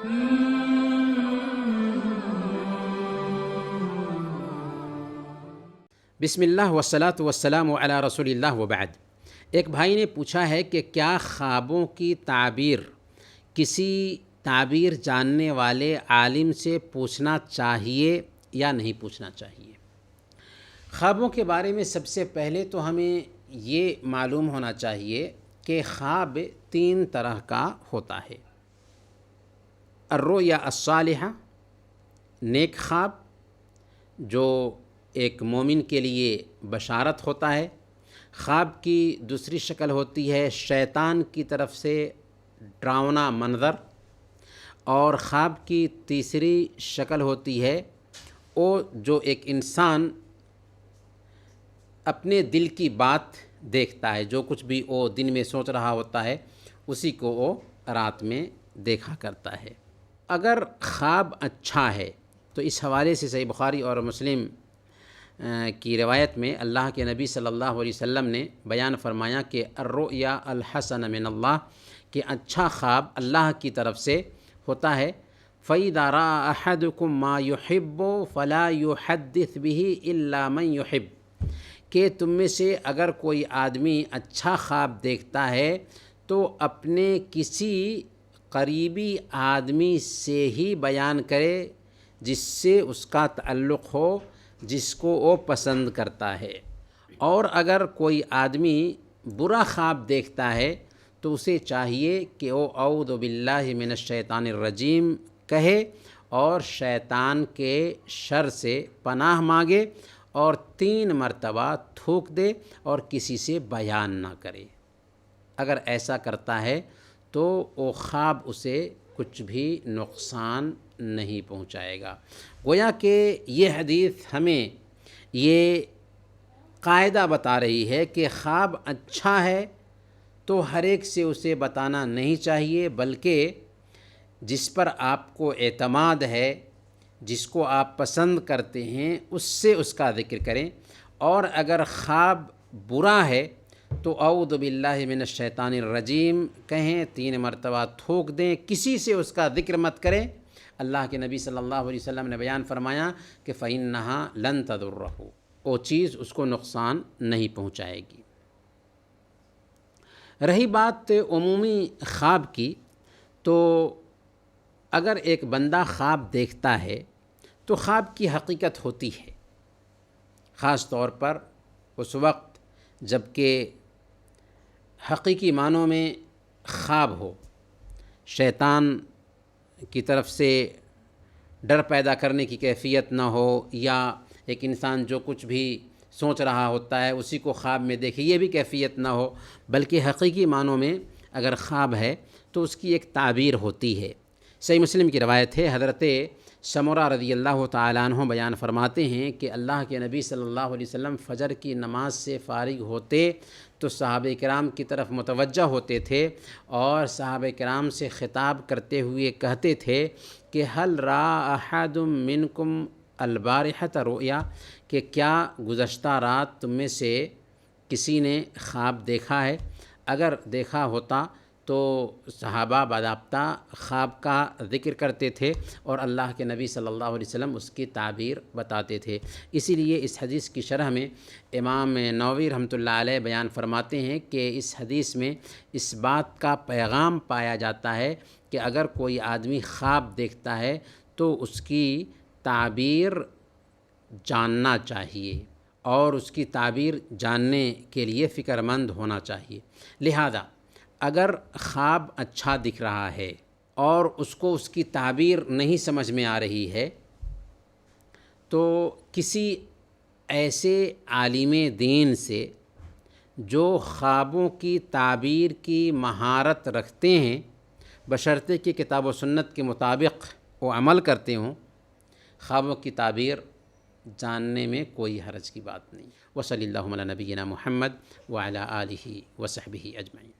بسم اللہ والصلاۃ والسلام علی رسول اللہ وبعد۔ ایک بھائی نے پوچھا ہے کہ کیا خوابوں کی تعبیر کسی تعبیر جاننے والے عالم سے پوچھنا چاہیے یا نہیں پوچھنا چاہیے؟ خوابوں کے بارے میں سب سے پہلے تو ہمیں یہ معلوم ہونا چاہیے کہ خواب 3 طرح کا ہوتا ہے۔ الرؤیا الصالحہ، نیک خواب جو ایک مومن کے لیے بشارت ہوتا ہے۔ خواب کی دوسری شکل ہوتی ہے شیطان کی طرف سے ڈراؤنا منظر، اور خواب کی تیسری شکل ہوتی ہے وہ جو ایک انسان اپنے دل کی بات دیکھتا ہے، جو کچھ بھی وہ دن میں سوچ رہا ہوتا ہے اسی کو وہ رات میں دیکھا کرتا ہے۔ اگر خواب اچھا ہے تو اس حوالے سے صحیح بخاری اور مسلم کی روایت میں اللہ کے نبی صلی اللہ علیہ وسلم نے بیان فرمایا کہ الرؤیا الحسن من اللہ، کہ اچھا خواب اللہ کی طرف سے ہوتا ہے۔ فَإِذَا رَأَى أَحَدُكُم مَّا يُحِبُّ فَلَا يُحَدِّثْ بِهِ إِلَّا مَن يُحِبُّ، کہ تم میں سے اگر کوئی آدمی اچھا خواب دیکھتا ہے تو اپنے کسی قریبی آدمی سے ہی بیان کرے جس سے اس کا تعلق ہو، جس کو وہ پسند کرتا ہے۔ اور اگر کوئی آدمی برا خواب دیکھتا ہے تو اسے چاہیے کہ وہ اعوذ باللہ من الشیطان الرجیم کہے اور شیطان کے شر سے پناہ مانگے اور 3 مرتبہ تھوک دے اور کسی سے بیان نہ کرے۔ اگر ایسا کرتا ہے تو وہ خواب اسے کچھ بھی نقصان نہیں پہنچائے گا۔ گویا کہ یہ حدیث ہمیں یہ قاعدہ بتا رہی ہے کہ خواب اچھا ہے تو ہر ایک سے اسے بتانا نہیں چاہیے، بلکہ جس پر آپ کو اعتماد ہے، جس کو آپ پسند کرتے ہیں اس سے اس کا ذکر کریں۔ اور اگر خواب برا ہے تو اعوذ باللہ من الشیطان الرجیم کہیں، 3 مرتبہ تھوک دیں، کسی سے اس کا ذکر مت کریں۔ اللہ کے نبی صلی اللہ علیہ وسلم نے بیان فرمایا کہ فَإِنَّهَا لَن تَضُرَّهُ، وہ چیز اس کو نقصان نہیں پہنچائے گی۔ رہی بات عمومی خواب کی، تو اگر ایک بندہ خواب دیکھتا ہے تو خواب کی حقیقت ہوتی ہے، خاص طور پر اس وقت جب کہ حقیقی معنوں میں خواب ہو، شیطان کی طرف سے ڈر پیدا کرنے کی کیفیت نہ ہو، یا ایک انسان جو کچھ بھی سوچ رہا ہوتا ہے اسی کو خواب میں دیکھے، یہ بھی کیفیت نہ ہو، بلکہ حقیقی معنوں میں اگر خواب ہے تو اس کی ایک تعبیر ہوتی ہے۔ صحیح مسلم کی روایت ہے، حضرت سمرہ رضی اللہ تعالیٰ عنہ بیان فرماتے ہیں کہ اللہ کے نبی صلی اللہ علیہ وسلم فجر کی نماز سے فارغ ہوتے تو صحابہ کرام کی طرف متوجہ ہوتے تھے اور صحابہ کرام سے خطاب کرتے ہوئے کہتے تھے کہ هل رأى احد منکم البارحۃ رؤیا، کہ کیا گزشتہ رات تم میں سے کسی نے خواب دیکھا ہے؟ اگر دیکھا ہوتا تو صحابہ باضابطہ خواب کا ذکر کرتے تھے اور اللہ کے نبی صلی اللہ علیہ وسلم اس کی تعبیر بتاتے تھے۔ اسی لیے اس حدیث کی شرح میں امام نووی رحمۃ اللہ علیہ بیان فرماتے ہیں کہ اس حدیث میں اس بات کا پیغام پایا جاتا ہے کہ اگر کوئی آدمی خواب دیکھتا ہے تو اس کی تعبیر جاننا چاہیے اور اس کی تعبیر جاننے کے لیے فکر مند ہونا چاہیے۔ لہذا اگر خواب اچھا دکھ رہا ہے اور اس کو اس کی تعبیر نہیں سمجھ میں آ رہی ہے تو کسی ایسے عالم دین سے جو خوابوں کی تعبیر کی مہارت رکھتے ہیں، بشرطے کہ کتاب و سنت کے مطابق وہ عمل کرتے ہوں، خوابوں کی تعبیر جاننے میں کوئی حرج کی بات نہیں۔ وصلی اللہ علی نبینا محمد وعلی آلہ وصحبہ اجمعین۔